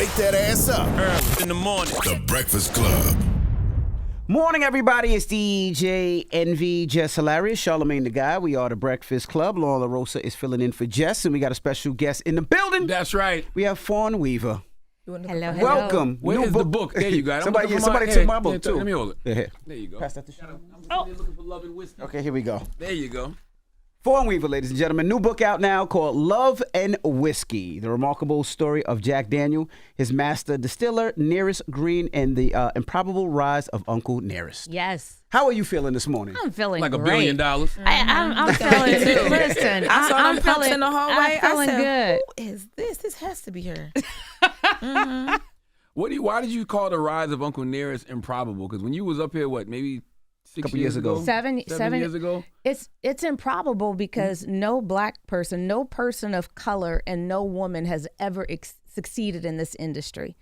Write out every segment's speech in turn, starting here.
wake that ass up. Early in the morning. The Breakfast Club. Morning, everybody. It's DJ NV, Jess Hilarious, Charlamagne the Guy. We are the Breakfast Club. Laura Rosa is filling in for Jess, and we got a special guest in the building. That's right. We have Fawn Weaver. Hello. Welcome. Where is the book? There you go. Somebody took my book, too. Let me hold it. Yeah, here. There you go. Pass that to Sean. I'm looking for love and whiskey. Okay, here we go. There you go. Fawn Weaver, ladies and gentlemen. New book out now called Love and Whiskey, the remarkable story of Jack Daniel, his master distiller, Nearest Green, and the improbable rise of Uncle Nearest. Yes. How are you feeling this morning? I'm feeling Like great. $1 billion. I'm feeling too. Listen, I saw I'm them pumps feeling in the hallway. I'm feeling I said, good. Who is this? This has to be her. Why did you call the rise of Uncle Nearest improbable? Because when you was up here, maybe 6 Couple years ago. Seven years ago? It's improbable because no black person, no person of color, and no woman has ever succeeded in this industry,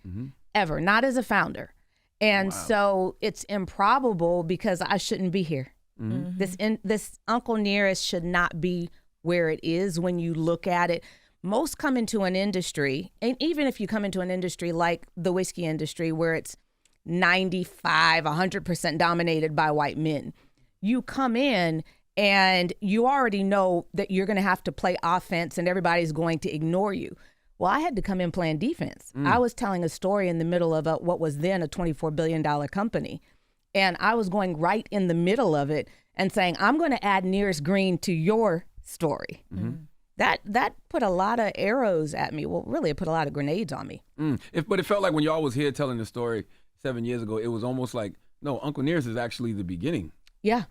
ever. Not as a founder. And so it's improbable because I shouldn't be here. This Uncle Nearest should not be where it is when you look at it. Most come into an industry, and even if you come into an industry like the whiskey industry where it's 95, 100% dominated by white men, you come in and you already know that you're going to have to play offense and everybody's going to ignore you. Well, I had to come in playing defense. I was telling a story in the middle of what was then a $24 billion company. And I was going right in the middle of it and saying, I'm going to add Nearest Green to your story. That put a lot of arrows at me. Well, really, it put a lot of grenades on me. But it felt like when y'all was here telling the story 7 years ago, it was almost like, no, Uncle Nearest is actually the beginning.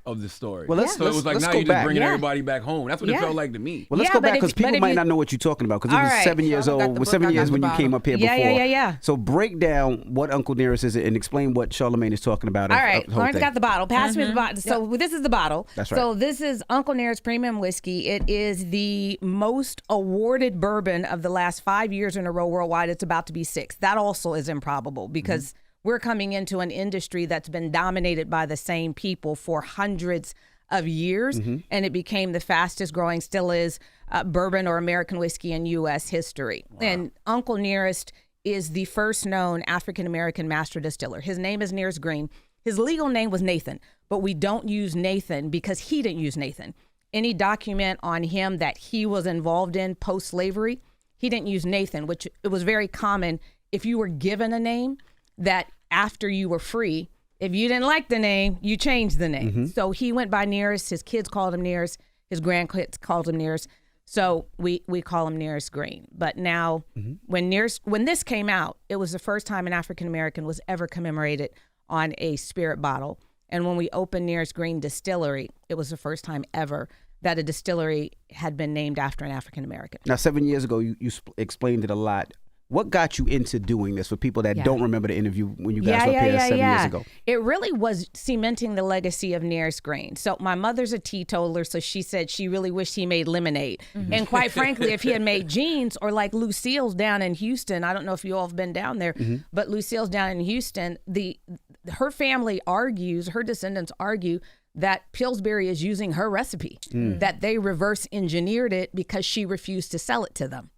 Of the story. Well, so it was like now you're just bringing everybody back home. That's what it felt like to me. Well, let's go back because people might not know what you're talking about because it was 7 years old. It was 7 years when you came up here before. Yeah. So break down what Uncle Nearest is and explain what Charlamagne is talking about. All right, Lauren's got the bottle. Pass me the bottle. So this is the bottle. That's right. So this is Uncle Nearest Premium Whiskey. It is the most awarded bourbon of the last 5 years in a row worldwide. It's about to be 6. That also is improbable because we're coming into an industry that's been dominated by the same people for hundreds of years, and it became the fastest growing, still is, bourbon or American whiskey in U.S. history. And Uncle Nearest is the first known African-American master distiller. His name is Nearest Green. His legal name was Nathan, but we don't use Nathan because he didn't use Nathan. Any document on him that he was involved in post-slavery, he didn't use Nathan, which it was very common if you were given a name that after you were free, if you didn't like the name, you changed the name. So he went by Nearest. His kids called him Nearest. His grandkids called him Nearest. So we call him Nearest Green. But now when this came out, it was the first time an African American was ever commemorated on a spirit bottle. And when we opened Nearest Green Distillery, it was the first time ever that a distillery had been named after an African American. Now, 7 years ago, you explained it a lot. What got you into doing this for people that don't remember the interview when you guys were up here 7 years ago? It really was cementing the legacy of Nearest Green. So my mother's a teetotaler, so she said she really wished he made lemonade. And quite frankly, if he had made jeans or like Lucille's down in Houston, I don't know if you all have been down there, but Lucille's down in Houston, her family argues, her descendants argue that Pillsbury is using her recipe, that they reverse engineered it because she refused to sell it to them.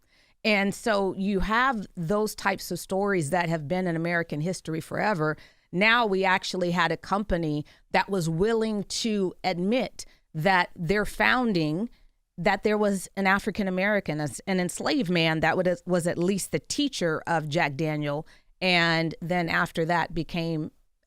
And so you have those types of stories that have been in American history forever. Now we actually had a company that was willing to admit that their founding, that there was an African American, an enslaved man that was at least the teacher of Jack Daniel. And then after that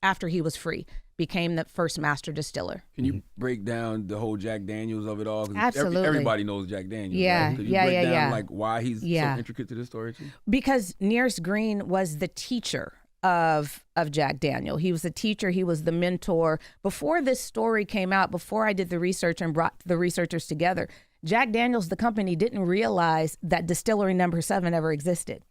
after he was free, became the first master distiller. Can you break down the whole Jack Daniels of it all? 'Cause Absolutely. Everybody knows Jack Daniels. Yeah, right? Could you break down like why he's so Yeah. intricate to this story too? Because Nearest Green was the teacher of Jack Daniel. He was the teacher. He was the mentor. Before this story came out, before I did the research and brought the researchers together, Jack Daniels, the company, didn't realize that distillery number 7 ever existed.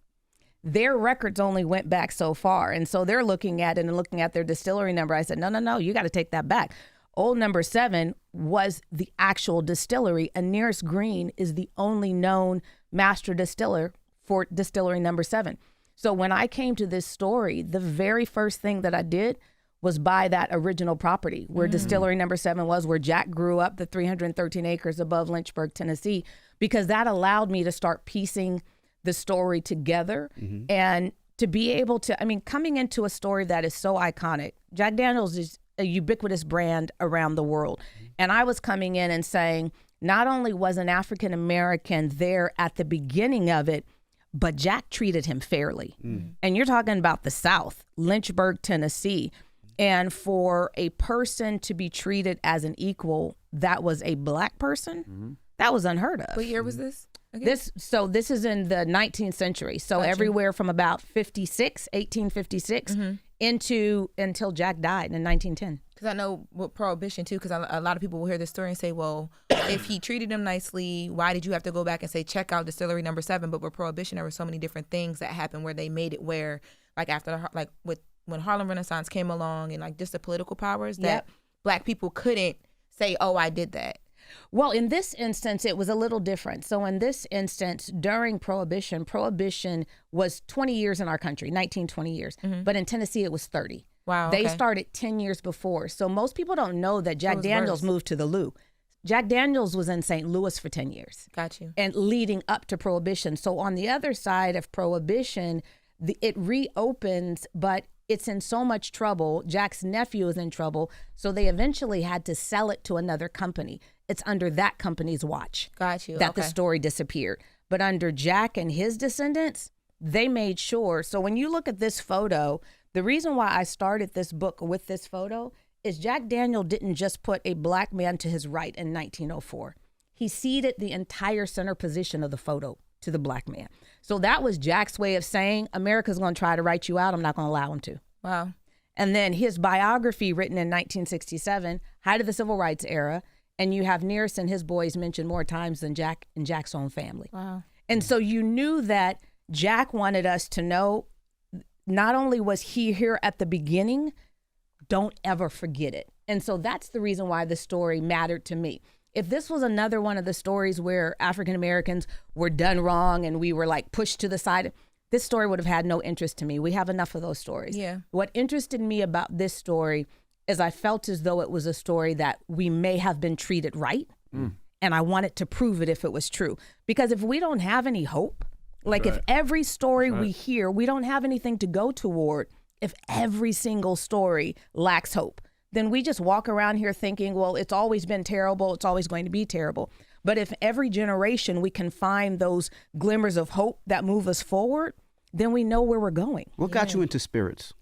Their records only went back so far. And so they're looking at it and looking at their distillery number. I said, no, you got to take that back. Old number 7 was the actual distillery, and Nearest Green is the only known master distiller for distillery number 7. So when I came to this story, the very first thing that I did was buy that original property where distillery number 7 was, where Jack grew up, the 313 acres above Lynchburg, Tennessee, because that allowed me to start piecing the story together and to be able to, coming into a story that is so iconic, Jack Daniels is a ubiquitous brand around the world. And I was coming in and saying, not only was an African American there at the beginning of it, but Jack treated him fairly. And you're talking about the South, Lynchburg, Tennessee. And for a person to be treated as an equal that was a black person, that was unheard of. What year was this? Okay. This is in the 19th century. So everywhere from about 1856 until Jack died in 1910. Because I know with Prohibition too, because a lot of people will hear this story and say, well, if he treated him nicely, why did you have to go back and say, check out Distillery Number 7? But with Prohibition, there were so many different things that happened where they made it where, like after when Harlem Renaissance came along and like just the political powers that black people couldn't say, oh, I did that. Well, in this instance, it was a little different. So in this instance, during Prohibition was 20 years in our country, 20 years. But in Tennessee, it was 30. Wow. They started 10 years before. So most people don't know that Jack Daniels moved to the Lou. Jack Daniels was in St. Louis for 10 years. Got you. And leading up to Prohibition. So on the other side of Prohibition, it reopens, but it's in so much trouble. Jack's nephew is in trouble. So they eventually had to sell it to another company. It's under that company's watch. Got you. That the story disappeared. But under Jack and his descendants, they made sure. So when you look at this photo, the reason why I started this book with this photo is Jack Daniel didn't just put a black man to his right in 1904. He ceded the entire center position of the photo to the black man. So that was Jack's way of saying, America's going to try to write you out. I'm not going to allow him to. Wow. And then his biography written in 1967, height of the Civil Rights era, and you have Nearest and his boys mentioned more times than Jack and Jack's own family. Wow. And so you knew that Jack wanted us to know not only was he here at the beginning, don't ever forget it. And so that's the reason why the story mattered to me. If this was another one of the stories where African Americans were done wrong and we were like pushed to the side, this story would have had no interest to me. We have enough of those stories. Yeah. What interested me about this story is I felt as though it was a story that we may have been treated right. And I wanted to prove it if it was true. Because if we don't have any hope, like if every story we hear, we don't have anything to go toward, if every single story lacks hope, then we just walk around here thinking, well, it's always been terrible. It's always going to be terrible. But if every generation we can find those glimmers of hope that move us forward, then we know where we're going. What got you into spirits?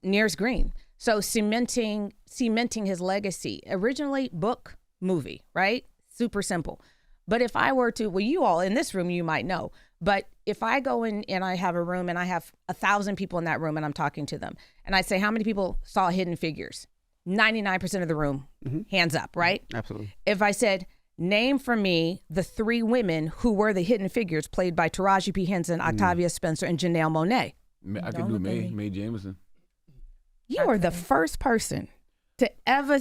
Nearest Green. So cementing his legacy. Originally book, movie, right? Super simple. But if I were to, well, you all in this room, you might know, but if I go in and I have a room and I have 1,000 people in that room and I'm talking to them and I say, how many people saw Hidden Figures? 99% of the room, hands up, right? Absolutely. If I said, name for me the 3 women who were the Hidden Figures played by Taraji P. Henson, Octavia Spencer, and Janelle Monáe. I could do Mae Jameson. You are the first person to ever,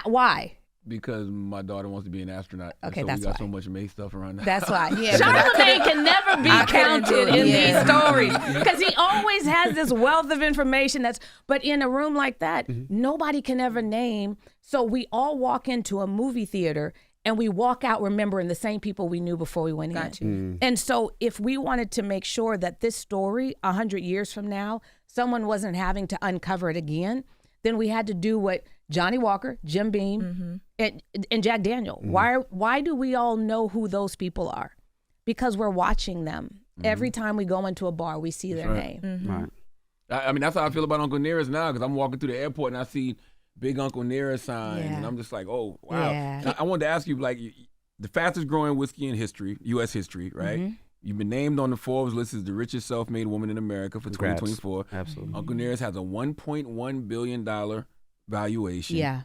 why? Because my daughter wants to be an astronaut. Okay, so that's we got why. so much May stuff around now. That's why. Charlamagne can never be counted in these stories because he always has this wealth of information but in a room like that, nobody can ever name. So we all walk into a movie theater and we walk out remembering the same people we knew before we went in. And so if we wanted to make sure that this story 100 years from now, someone wasn't having to uncover it again, then we had to do what Johnny Walker, Jim Beam, and Jack Daniel. Why do we all know who those people are? Because we're watching them. Every time we go into a bar, we see their name. Right. I mean, that's how I feel about Uncle Nearest now, because I'm walking through the airport and I see big Uncle Nearest signs, and I'm just like, oh, wow. Yeah. I wanted to ask you, like, the fastest growing whiskey in history, U.S. history, right? You've been named on the Forbes list as the richest self-made woman in America for 2024. Absolutely. Uncle Nearest has a $1.1 billion valuation. Yeah.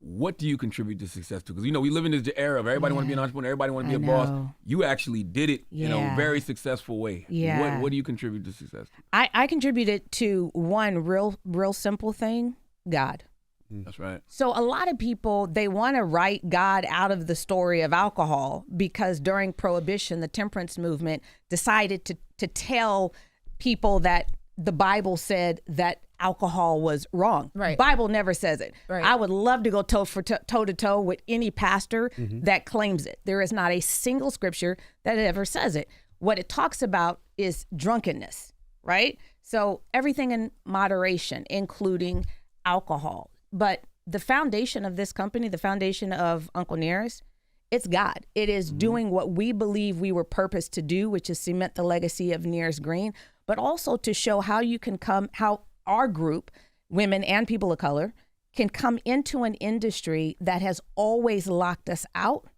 What do you contribute to success to? Because, you know, we live in this era of everybody want to be an entrepreneur, everybody want to be a boss. You actually did it in a very successful way. Yeah. What do you contribute to success? I contributed to one real simple thing, God. That's right. So a lot of people, they want to write God out of the story of alcohol because during Prohibition, the temperance movement decided to tell people that the Bible said that alcohol was wrong. Right. Bible never says it. Right. I would love to go toe to toe with any pastor that claims it. There is not a single scripture that ever says it. What it talks about is drunkenness. right? So everything in moderation, including alcohol. But the foundation of this company, the foundation of Uncle Nearest, it's God. It is doing what we believe we were purposed to do, which is cement the legacy of Nearest Green, but also to show how you can how our group, women and people of color, can come into an industry that has always locked us out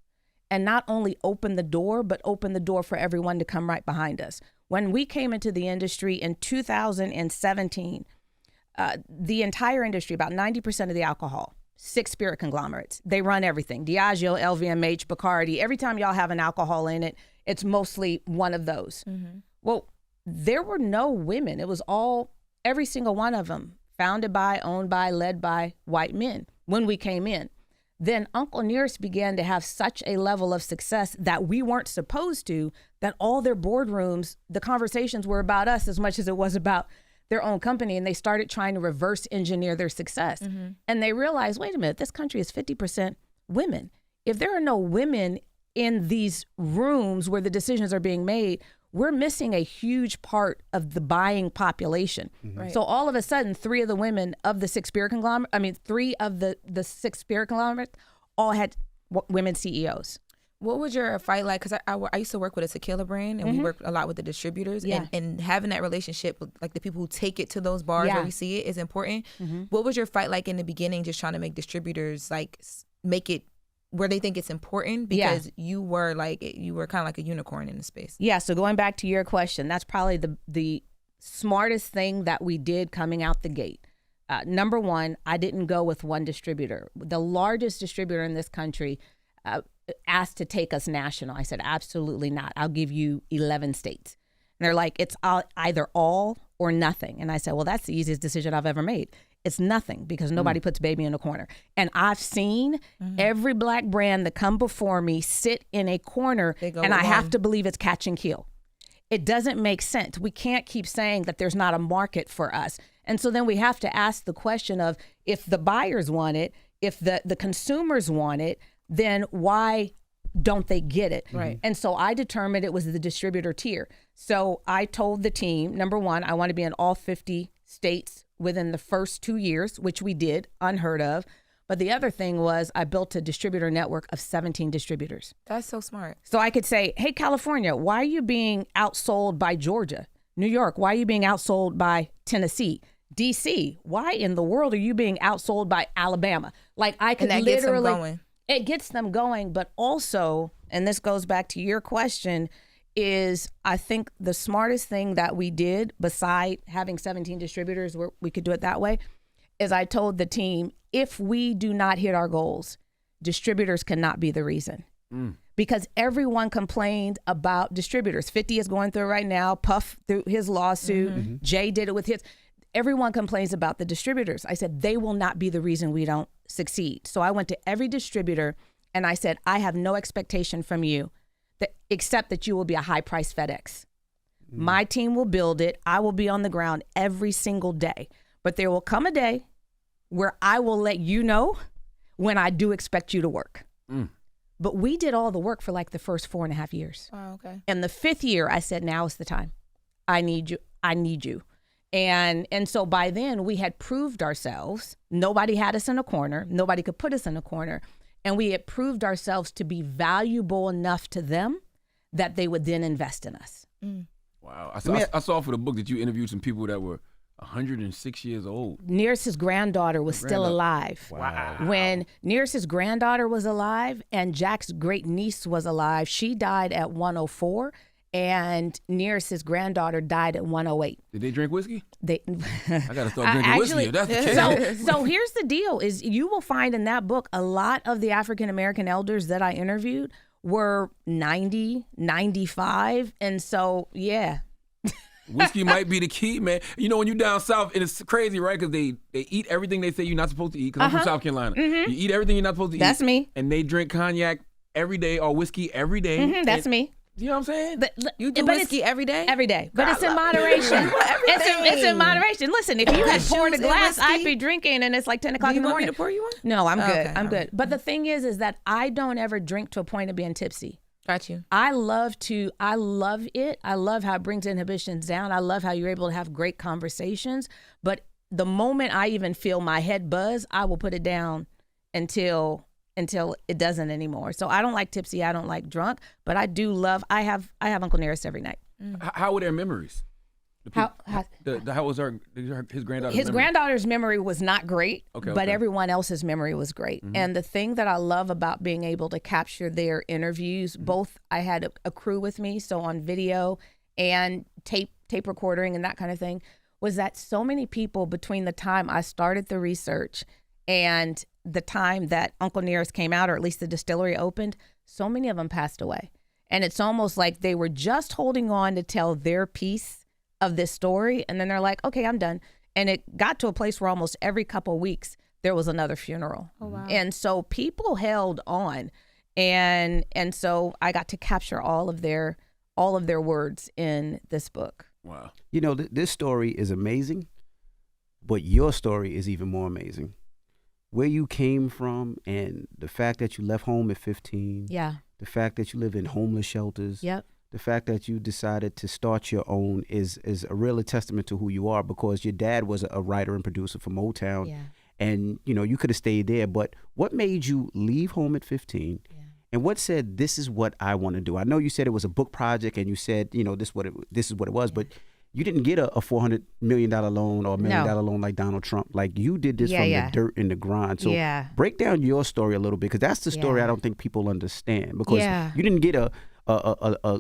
and not only open the door, but open the door for everyone to come right behind us. When we came into the industry in 2017, the entire industry, about 90% of the alcohol, 6 spirit conglomerates. They run everything. Diageo, LVMH, Bacardi. Every time y'all have an alcohol in it, it's mostly one of those. Well, there were no women. It was every single one of them, founded by, owned by, led by white men when we came in. Then Uncle Nearest began to have such a level of success that we weren't supposed to, that all their boardrooms, the conversations were about us as much as it was about their own company, and they started trying to reverse engineer their success. And they realized, wait a minute, this country is 50% women. If there are no women in these rooms where the decisions are being made, we're missing a huge part of the buying population. Right. So all of a sudden, 3 of the women of the 6 spirit conglomerates, 3 of the 6 spirit conglomerates all had women CEOs. What was your fight like? Because I used to work with a tequila brand, and we worked a lot with the distributors. Yeah. And having that relationship with like the people who take it to those bars where we see it is important. What was your fight like in the beginning, just trying to make distributors like make it where they think it's important? Because you were kind of like a unicorn in the space. Yeah, so going back to your question, that's probably the smartest thing that we did coming out the gate. Number one, I didn't go with one distributor. The largest distributor in this country asked to take us national. I said, absolutely not. I'll give you 11 states. And they're like, it's either all or nothing. And I said, well, that's the easiest decision I've ever made. It's nothing, because nobody puts baby in a corner. And I've seen every black brand that come before me sit in a corner, and I have to believe it's catch and kill. It doesn't make sense. We can't keep saying that there's not a market for us. And so then we have to ask the question of, if the buyers want it, if the consumers want it, then why don't they get it? Right. And so I determined it was the distributor tier. So I told the team, number one, I want to be in all 50 states within the first 2 years, which we did, unheard of. But the other thing was I built a distributor network of 17 distributors. That's so smart. So I could say, hey, California, why are you being outsold by Georgia? New York, why are you being outsold by Tennessee? DC, why in the world are you being outsold by Alabama? Like, I could And that literally... gets them going. It gets them going, but also, and this goes back to your question, is I think the smartest thing that we did, beside having 17 distributors where we could do it that way, is I told the team, if we do not hit our goals, distributors cannot be the reason. Because everyone complained about distributors. 50 is going through it right now. Puff through his lawsuit. Jay did it with his. Everyone complains about the distributors. I said, they will not be the reason we don't succeed. So I went to every distributor and I said, I have no expectation from you except that you will be a high price FedEx. My team will build it. I will be on the ground every single day. But there will come a day where I will let you know when I do expect you to work. But we did all the work for like the first 4.5 years. Wow, okay. And the 5th year, I said, now is the time. I need you. I need you. And so by then we had proved ourselves. Nobody had us in a corner. Nobody could put us in a corner. And we had proved ourselves to be valuable enough to them that they would then invest in us. Wow. I saw for the book that you interviewed some people that were 106 years old. Nearest's granddaughter was still alive. Wow. When Nearest's granddaughter was alive and Jack's great niece was alive, she died at 104. And Nearest's granddaughter died at 108. Did they drink whiskey? I gotta start drinking whiskey if that's the case. So here's the deal: is you will find in that book a lot of the African American elders that I interviewed were 90, 95, and so yeah. Whiskey might be the key, man. You know, when you down south, and it's crazy, right? Because they eat everything they say you're not supposed to eat. Because I'm from South Carolina. You eat everything you're not supposed to eat. That's me. And they drink cognac every day or whiskey every day. That's me. You know what I'm saying? You do whiskey every day? Every day. But it's in moderation. It's in moderation. Listen, if you had poured a glass, I'd be drinking and it's like 10 o'clock in the morning. Do you want me to pour you one? No, I'm good. Okay, I'm good. But the thing is that I don't ever drink to a point of being tipsy. Got you. I love it. I love how it brings inhibitions down. I love how you're able to have great conversations. But the moment I even feel my head buzz, I will put it down until it doesn't anymore. So I don't like tipsy. I don't like drunk. But I do love. I have Uncle Nearest every night. How were their memories? How was his granddaughter's His memory? granddaughter's memory was not great, Okay, but okay. everyone else's memory was great. And the thing that I love about being able to capture their interviews, both I had a crew with me, so on video and tape recording and that kind of thing, was that so many people between the time I started the research and the time that Uncle Nearest came out, or at least the distillery opened, so many of them passed away. And it's almost like they were just holding on to tell their piece of this story, and then they're like, okay, I'm done. And it got to a place where almost every couple of weeks there was another funeral. Oh, wow. And so people held on, and so I got to capture all of their words in this book. Wow. You know, this story is amazing, but your story is even more amazing. Where you came from and the fact that you left home at 15. Yeah. The fact that you live in homeless shelters. Yep. The fact that you decided to start your own is a real testament to who you are, because your dad was a writer and producer for Motown. Yeah. And, you know, you could have stayed there. But what made you leave home at 15? Yeah. And what said, this is what I want to do? I know you said it was a book project and you said, you know, this is what it was. Yeah. But you didn't get a $400 million loan or $1 million loan like Donald Trump. Like, you did this from the dirt and the grind. So break down your story a little bit, because that's the story I don't think people understand. Because you didn't get a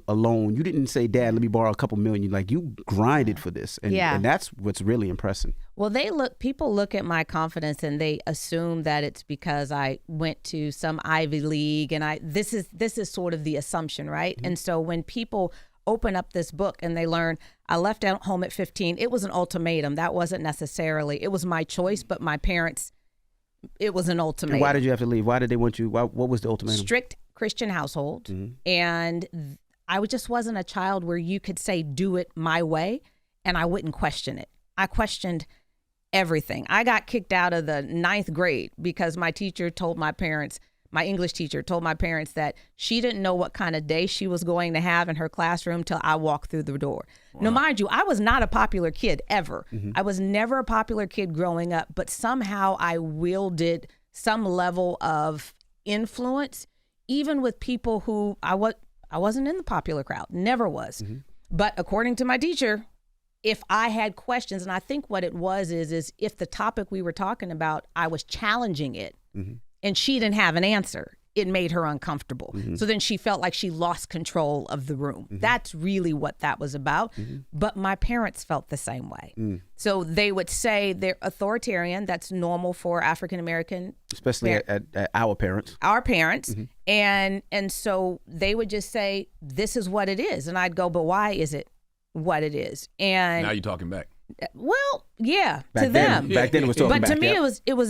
loan. You didn't say, Dad, let me borrow a couple million. Like, you grinded for this. And that's what's really impressive. Well, people look at my confidence and they assume that it's because I went to some Ivy League, and this is sort of the assumption, right? Mm-hmm. And so when people open up this book and they learn I left out home at 15, it was an ultimatum. That wasn't necessarily, it was my choice, but my parents, it was an ultimatum. And why did you have to leave? Why did they want you? What was the ultimatum? Strict Christian household. Mm-hmm. And I just wasn't a child where you could say, do it my way, and I wouldn't question it. I questioned everything. I got kicked out of the 9th grade because my teacher told my parents, my English teacher told my parents that she didn't know what kind of day she was going to have in her classroom till I walked through the door. Wow. Now, mind you, I was not a popular kid ever. Mm-hmm. I was never a popular kid growing up, but somehow I wielded some level of influence, even with people who I wasn't in the popular crowd, never was. Mm-hmm. But according to my teacher, if I had questions, and I think what it was is if the topic we were talking about, I was challenging it, mm-hmm. and she didn't have an answer, it made her uncomfortable. Mm-hmm. So then she felt like she lost control of the room. Mm-hmm. That's really what that was about. Mm-hmm. But my parents felt the same way. Mm. So they would say they're authoritarian. That's normal for African American. Especially at our parents. Our parents. Mm-hmm. And so they would just say, this is what it is. And I'd go, but why is it what it is? And now you're talking back. Well, yeah, back to them. Back then it was talking but back. But to me, it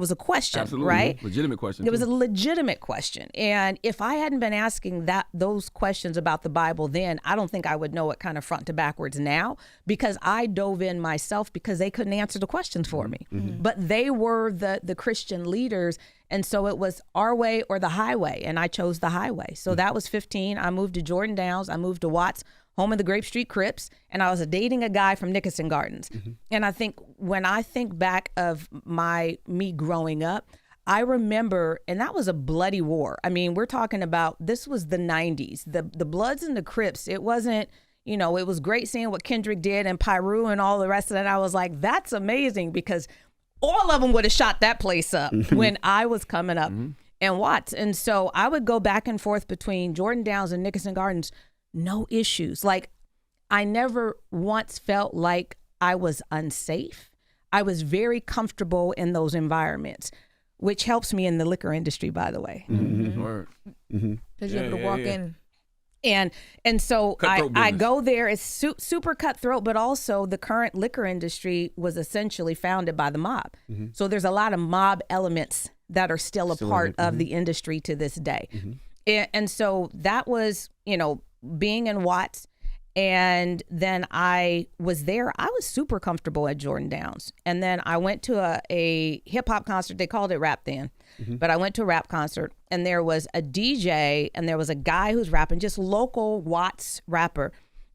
was a question, absolutely. Right? Legitimate question. It was a legitimate question, and if I hadn't been asking those questions about the Bible then, I don't think I would know it kind of front to backwards now, because I dove in myself because they couldn't answer the questions for me. Mm-hmm. But they were the Christian leaders, and so it was our way or the highway, and I chose the highway. So that was 15. I moved to Jordan Downs. I moved to Watts, home of the Grape Street Crips, and I was dating a guy from Nickerson Gardens. Mm-hmm. And I think when I think back of me growing up, I remember, and that was a bloody war. I mean, we're talking about, this was the 90s. The Bloods and the Crips, it wasn't, it was great seeing what Kendrick did and Pyru and all the rest of that. I was like, that's amazing, because all of them would have shot that place up when I was coming up in Watts. And so I would go back and forth between Jordan Downs and Nickerson Gardens. No issues. Like, I never once felt like I was unsafe. I was very comfortable in those environments, which helps me in the liquor industry, by the way. Mm-hmm. Because you're able to walk in. And so I go there. It's super cutthroat, but also the current liquor industry was essentially founded by the mob. Mm-hmm. So there's a lot of mob elements that are still a part of the industry to this day. Mm-hmm. And so that was, being in Watts, And then I was there. I was super comfortable at Jordan Downs. And then I went to a hip hop concert. They called it rap then. But I went to a rap concert, and there was a DJ, and there was a guy who's rapping, just local Watts rapper.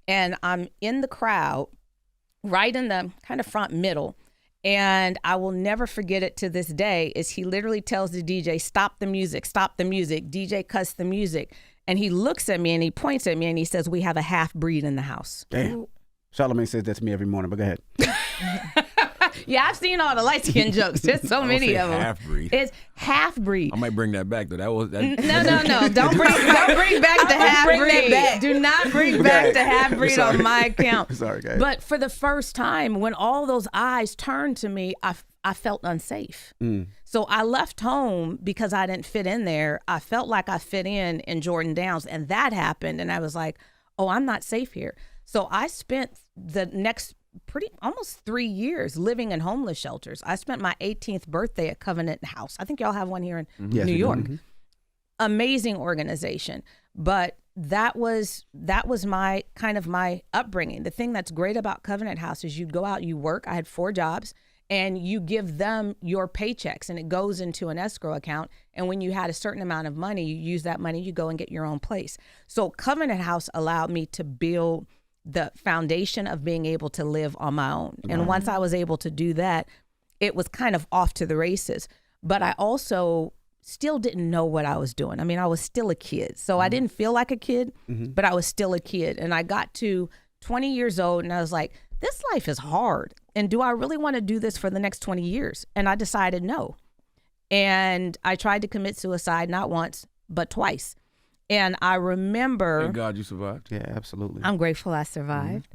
And I'm in the crowd, right in the kind of front middle. And I will never forget it to this day, is he literally tells the DJ, stop the music, stop the music. DJ cuts the music. And he looks at me and he points at me and he says, we have a half breed in the house. Damn. Charlamagne says that to me every morning, but go ahead. Yeah, I've seen all the light skin jokes. There's so many of them. Half breed. It's half breed. I might bring that back though. No. Don't bring back the half breed. Do not bring back the half breed on my account. Sorry, guys. But for the first time, when all those eyes turned to me, I felt unsafe. So I left home because I didn't fit in there. I felt like I fit in Jordan Downs, and that happened. And I was like, oh, I'm not safe here. So I spent the next almost 3 years living in homeless shelters. I spent my 18th birthday at Covenant House. I think y'all have one here in New York. Amazing organization. But that was my kind of my upbringing. The thing that's great about Covenant House is you'd go out, you work. I had 4 jobs, and you give them your paychecks, and it goes into an escrow account. And when you had a certain amount of money, you use that money, you go and get your own place. So Covenant House allowed me to build the foundation of being able to live on my own. And once I was able to do that, it was kind of off to the races. But I also still didn't know what I was doing. I mean, I was still a kid. So I didn't feel like a kid, but I was still a kid. And I got to 20 years old and I was like, this life is hard. And do I really want to do this for the next 20 years? And I decided no. And I tried to commit suicide, not once, but twice. And I remember... Thank God you survived. Yeah, absolutely. I'm grateful I survived.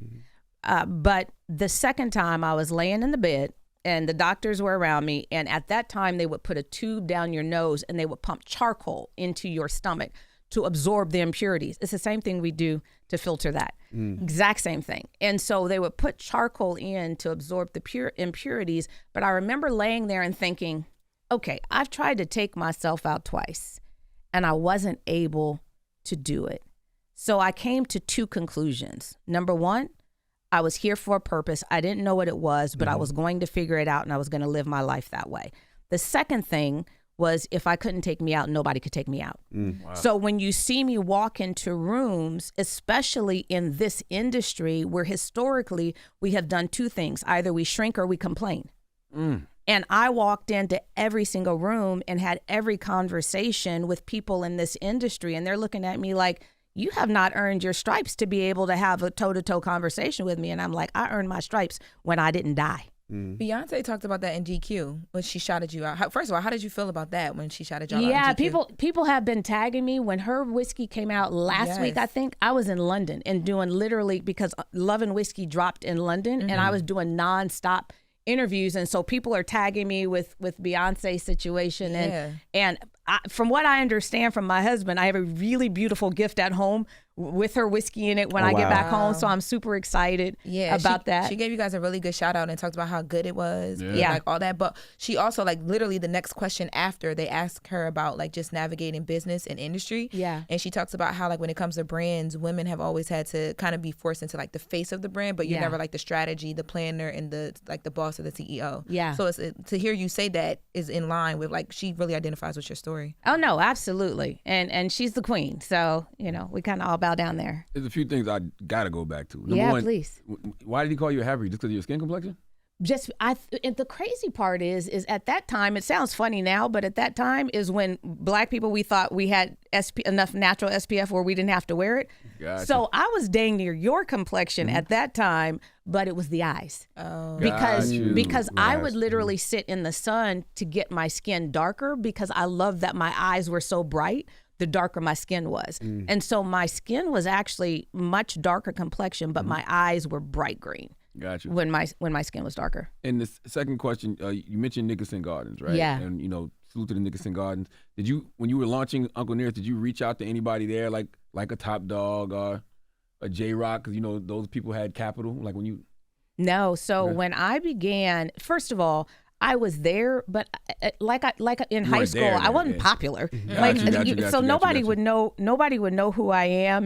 But the second time I was laying in the bed and the doctors were around me. And at that time, they would put a tube down your nose and they would pump charcoal into your stomach to absorb the impurities. It's the same thing we do to filter that. Exact same thing. And so they would put charcoal in to absorb the pure impurities. But I remember laying there and thinking, okay, I've tried to take myself out twice and I wasn't able to do it. So I came to 2 conclusions. Number 1, I was here for a purpose. I didn't know what it was, but I was going to figure it out and I was going to live my life that way. The second thing was if I couldn't take me out, nobody could take me out. Wow. So when you see me walk into rooms, especially in this industry where historically we have done 2 things, either we shrink or we complain. And I walked into every single room and had every conversation with people in this industry. And they're looking at me like, you have not earned your stripes to be able to have a toe-to-toe conversation with me. And I'm like, I earned my stripes when I didn't die. Beyonce talked about that in GQ when she shouted you out. First of all, how did you feel about that when she shouted you out? Yeah, in GQ? people have been tagging me. When her whiskey came out last week, I think, I was in London and doing literally, because Love and Whiskey dropped in London, and I was doing nonstop interviews, and so people are tagging me with Beyonce's situation. And from what I understand from my husband, I have a really beautiful gift at home with her whiskey in it when I get back home. So I'm super excited about that. She gave you guys a really good shout out and talked about how good it was. Yeah. Like all that. But she also, like, literally the next question after, they asked her about like just navigating business and industry. Yeah. And she talks about how like when it comes to brands, women have always had to kind of be forced into like the face of the brand, but you're never like the strategy, the planner, and the like the boss or the CEO. Yeah. So to hear you say that is in line with like, she really identifies with your story. Oh no, absolutely. And she's the queen. So, you know, we kind of all bow down there. There's a few things I gotta go back to. Number one, please. Why did he call you a half breed? Just because of your skin complexion? And the crazy part is at that time, it sounds funny now, but at that time is when Black people, we thought we had enough natural SPF where we didn't have to wear it. Gotcha. So I was dang near your complexion at that time, but it was the eyes. Oh. Because I would literally sit in the sun to get my skin darker because I loved that my eyes were so bright, the darker my skin was. And so my skin was actually much darker complexion, but my eyes were bright green. Gotcha. When my skin was darker. And the second question, you mentioned Nickerson Gardens, right? Yeah. And, you know, salute to the Nickerson Gardens. Did you, when you were launching Uncle Nearest, did you reach out to anybody there, like a Top Dog or a J-Rock? Because, you know, those people had capital, like when you... No. So when I began, first of all, I was there, but like in high school, there, I wasn't popular. So nobody would know who I am.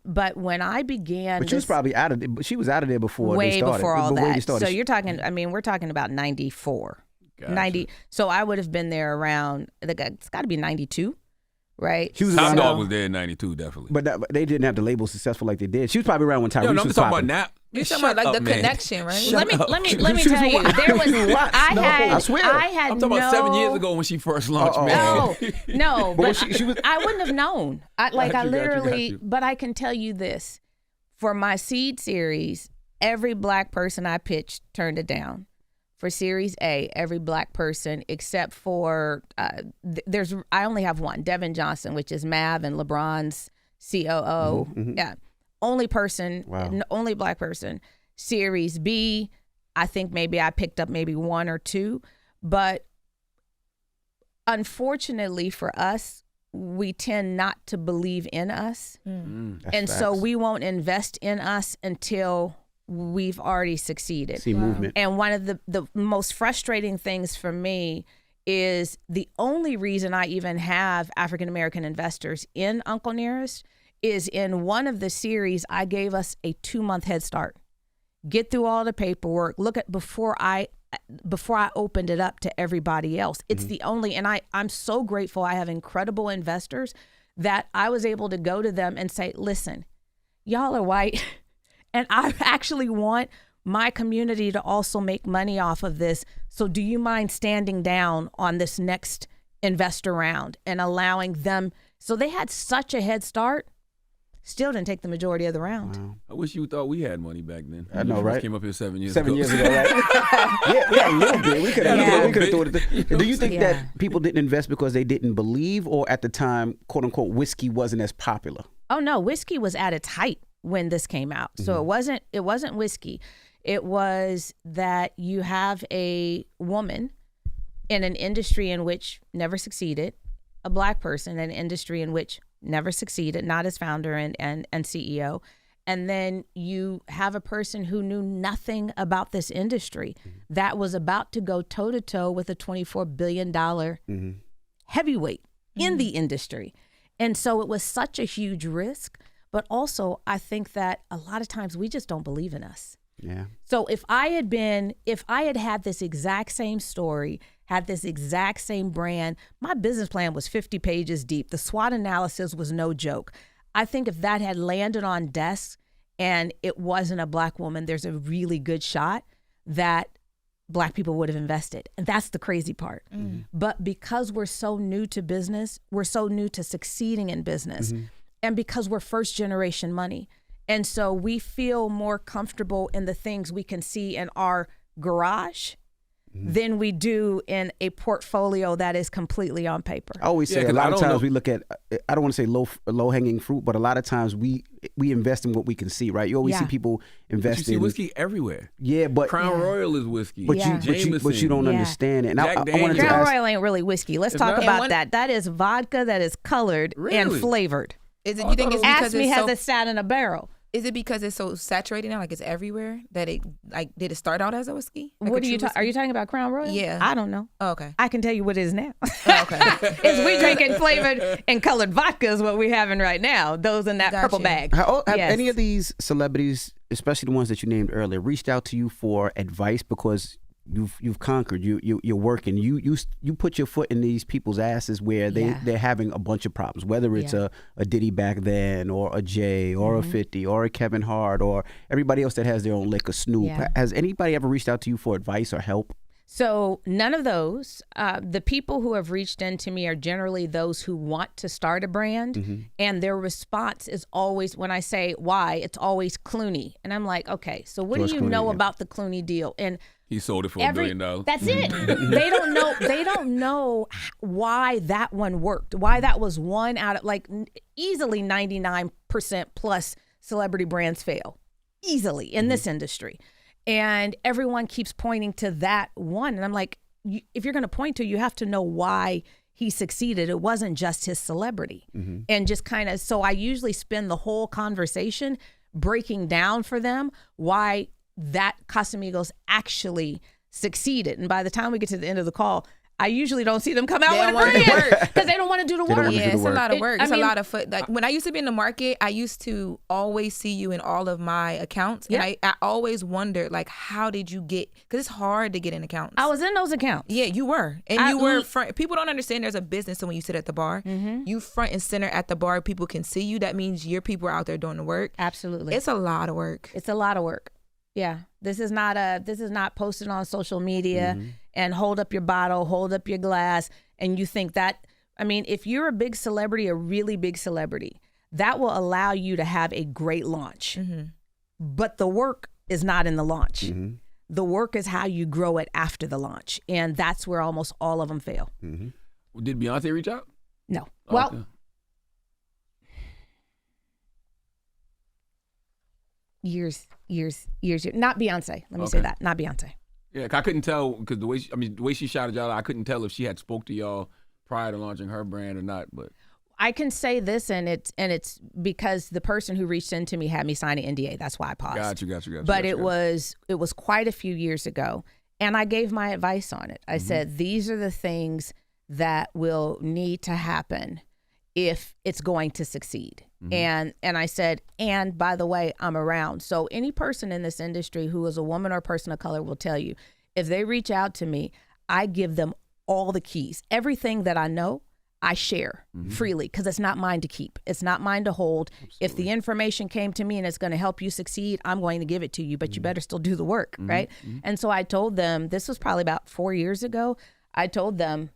But when I began, but she was probably out of it. She was out of there before way they started. before all that. So you're talking. I mean, we're talking about 94, 90. So I would have been there around. It's got to be 92. Right, Top Dog was there in '92, definitely. But they didn't have the label successful like they did. She was probably around when Tyrese was I'm talking about now. You're talking about like the connection, right? Let me tell you. There was I swear. I'm talking about 7 years ago when she first launched. No, But but she was. I wouldn't have known. I literally. Got you. But I can tell you this: for my Seed series, every black person I pitched turned it down. For Series A, every black person except for I only have one, Devin Johnson, which is Mav and LeBron's COO. Mm-hmm. Yeah, only person, only black person. Series B, I think maybe I picked up maybe one or two, but unfortunately for us, we tend not to believe in us, and so we won't invest in us until we've already succeeded. See movement. And one of the most frustrating things for me is the only reason I even have African-American investors in Uncle Nearest is in one of the series, I gave us a 2-month head start. Get through all the paperwork. Look at before I opened it up to everybody else. It's the only, and I'm so grateful I have incredible investors that I was able to go to them and say, listen, y'all are white. And I actually want my community to also make money off of this. So do you mind standing down on this next investor round and allowing them? So they had such a head start, still didn't take the majority of the round. Wow. I wish you thought we had money back then. I know, right? Came up here 7 years ago. 7 years ago, right? Yeah, we had a little bit. We could have thought it. Do you think that people didn't invest because they didn't believe, or at the time, quote unquote, whiskey wasn't as popular? Oh no, whiskey was at its height when this came out. So it wasn't whiskey. It was that you have a woman in an industry in which never succeeded, a black person in an industry in which never succeeded, not as founder and CEO. And then you have a person who knew nothing about this industry that was about to go toe to toe with a $24 billion heavyweight in the industry. And so it was such a huge risk. But also, I think that a lot of times we just don't believe in us. Yeah. So if I had had this exact same story, had this exact same brand, my business plan was 50 pages deep. The SWOT analysis was no joke. I think if that had landed on desks and it wasn't a black woman, there's a really good shot that black people would have invested. And that's the crazy part. But because we're so new to business, we're so new to succeeding in business. And because we're first generation money. And so we feel more comfortable in the things we can see in our garage than we do in a portfolio that is completely on paper. I always say a lot of times we look at, I don't want to say low hanging fruit, but a lot of times we invest in what we can see, right? You always see people invest in. You see whiskey everywhere. Yeah, but Crown Royal is whiskey. But you don't understand it. And I wanted to Crown ask, Royal ain't really whiskey. Let's talk about that. That is vodka that is colored and flavored. Is it? You think it's because Ask me, has it sat in a barrel? Is it because it's so saturated now, like it's everywhere, that it did it start out as a whiskey? Like what are you talking about? Crown Royal? Yeah, I don't know. Oh, okay, I can tell you what it is now. Oh, okay, is we drinking flavored and colored vodka is what we're having right now. Those in that purple bag. Have any of these celebrities, especially the ones that you named earlier, reached out to you for advice because you've conquered, you're working, you put your foot in these people's asses where they're having a bunch of problems, whether it's a Diddy back then, or a Jay, or a 50, or a Kevin Hart, or everybody else that has their own liquor, Snoop. Has anybody ever reached out to you for advice or help? So none of those. The people who have reached into me are generally those who want to start a brand, and their response is always, when I say why, it's always Clooney, and I'm like, okay, so what do you know about the Clooney deal? And he sold it for $1 billion. That's it. They don't know. They don't know why that one worked. Why that was one out of easily 99% plus celebrity brands fail easily in this industry, and everyone keeps pointing to that one. And I'm like, if you're going to point to, you have to know why he succeeded. It wasn't just his celebrity, and just kind of. So I usually spend the whole conversation breaking down for them why that Casamigos actually succeeded. And by the time we get to the end of the call, I usually don't see them come out They with don't a wanna do brand work. because they don't want to do the work. Yeah, it's a lot of work. It's a lot of foot. when I used to be in the market, I used to always see you in all of my accounts. Yeah. And I always wondered, like, how did you get, because it's hard to get in accounts. I was in those accounts. Yeah, you were. And you were front. People don't understand there's a business. So when you sit at the bar, you front and center at the bar, people can see you. That means your people are out there doing the work. Absolutely. It's a lot of work. It's a lot of work. Yeah. This is not posted on social media and hold up your bottle, hold up your glass, and you think that, I mean, if you're a big celebrity, a really big celebrity, that will allow you to have a great launch. But the work is not in the launch. The work is how you grow it after the launch. And that's where almost all of them fail. Did Beyonce reach out? No. Oh, Well, okay. years. Not Beyonce. Let me say that. Not Beyonce. Yeah, I couldn't tell because the way she shouted y'all, I couldn't tell if she had spoke to y'all prior to launching her brand or not. But I can say this, and it's because the person who reached into me had me sign an NDA. That's why I paused. got you. But it was quite a few years ago, and I gave my advice on it. I said these are the things that will need to happen if it's going to succeed. And I said, and by the way, I'm around. So any person in this industry who is a woman or person of color will tell you, if they reach out to me, I give them all the keys. Everything that I know, I share freely because it's not mine to keep. It's not mine to hold. Absolutely. If the information came to me and it's going to help you succeed, I'm going to give it to you, but you better still do the work, right? And so I told them, this was probably about 4 years ago, I told them,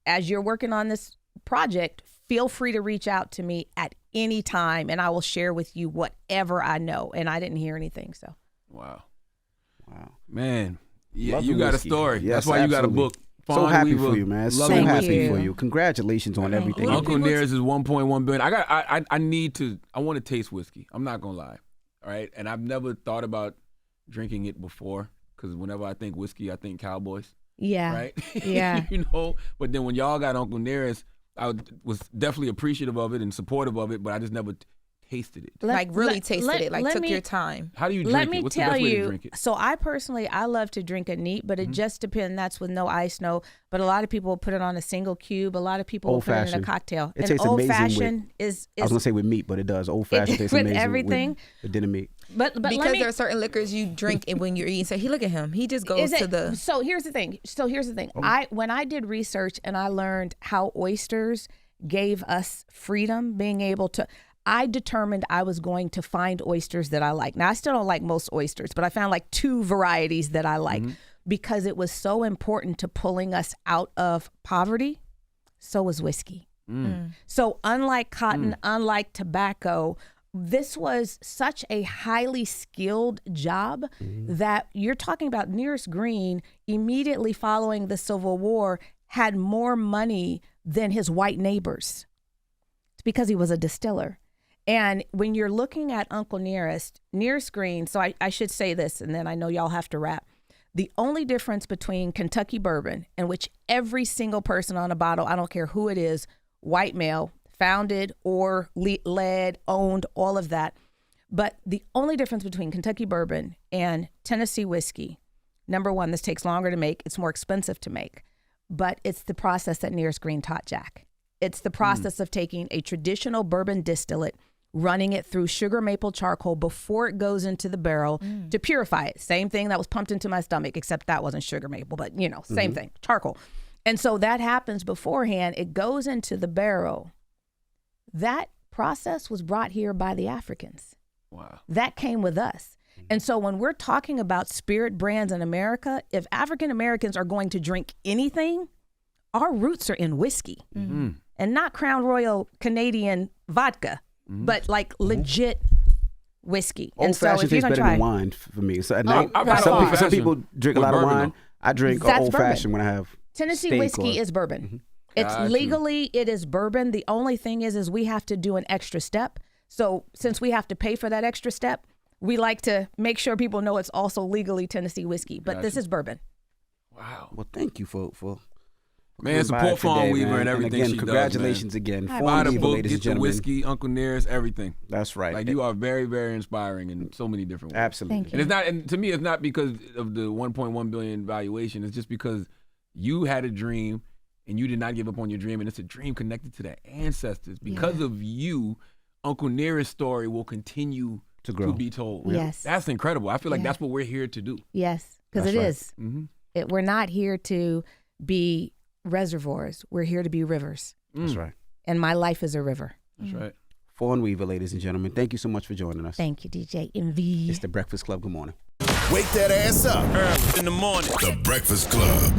as you're working on this project, feel free to reach out to me at any time and I will share with you whatever I know. And I didn't hear anything, so. Wow. Man, yeah, Love you the got whiskey. a story. Yes, That's why you got a absolutely. book. So Fawn, happy we for you, man. So Thank happy you. for you. Congratulations on everything. Uncle Nearest is 1.1 billion. I want to taste whiskey. I'm not gonna lie. All right, and I've never thought about drinking it before because whenever I think whiskey, I think cowboys. Yeah. Right. Yeah. But then when y'all got Uncle Nearest, I was definitely appreciative of it and supportive of it, but I just never tasted it. Took your time. How do you drink Let it? me What's tell the best way to you. drink it? So I love to drink it neat, but it just depends. That's with no ice, no. But a lot of people will put it on a single cube. A lot of people will put it in a Old-fashioned. cocktail. It and tastes amazing old-fashioned is I was gonna say with meat, but it does. Old fashioned tastes with amazing everything. with dinner meat. But Because let me, there are certain liquors you drink and when you're eating. Say, look at him. He just goes to the. So here's the thing. When I did research and I learned how oysters gave us freedom, being able to. I determined I was going to find oysters that I like. Now, I still don't like most oysters, but I found like 2 varieties that I like because it was so important to pulling us out of poverty. So was whiskey. So unlike cotton, unlike tobacco, this was such a highly skilled job that you're talking about. Nearest Green, immediately following the Civil War, had more money than his white neighbors. It's because he was a distiller. And when you're looking at Uncle Nearest Green, so I should say this, and then I know y'all have to wrap. The only difference between Kentucky bourbon, in which every single person on a bottle, I don't care who it is, white male, founded or led, owned, all of that. But the only difference between Kentucky bourbon and Tennessee whiskey, number one, this takes longer to make. It's more expensive to make. But it's the process that Nearest Green taught Jack. It's the process of taking a traditional bourbon distillate, running it through sugar maple charcoal before it goes into the barrel to purify it. Same thing that was pumped into my stomach, except that wasn't sugar maple, but same thing, charcoal. And so that happens beforehand. It goes into the barrel. That process was brought here by the Africans. Wow. That came with us. And so when we're talking about spirit brands in America, if African Americans are going to drink anything, our roots are in whiskey and not Crown Royal Canadian vodka. But like legit whiskey. Old fashioned tastes better than wine for me. So at night, some people drink a lot of wine. I drink old fashioned when I have Tennessee steak whiskey is bourbon. It's legally it is bourbon. The only thing is we have to do an extra step. So since we have to pay for that extra step, we like to make sure people know it's also legally Tennessee whiskey. But this is bourbon. Wow. Well, thank you for Man, support Fawn Weaver and everything again, she congratulations does, again. Buy Fawn the Weaver, book, ladies get and the gentlemen. whiskey, Uncle Nearest, everything. That's right. Like, you are very, very inspiring in so many different ways. Absolutely. Thank you. And it's not, and to me, it's not because of the 1.1 billion valuation. It's just because you had a dream and you did not give up on your dream, and it's a dream connected to the ancestors. Because of you, Uncle Nearest's story will continue to grow, to be told. Yes. That's incredible. I feel like that's what we're here to do. Yes, because it is. Mm-hmm. We're not here to be reservoirs. We're here to be rivers. That's right. And my life is a river. That's right. Fawn Weaver, ladies and gentlemen, thank you so much for joining us. Thank you, DJ MV. It's The Breakfast Club. Good morning. Wake that ass up. Early in the morning. The Breakfast Club.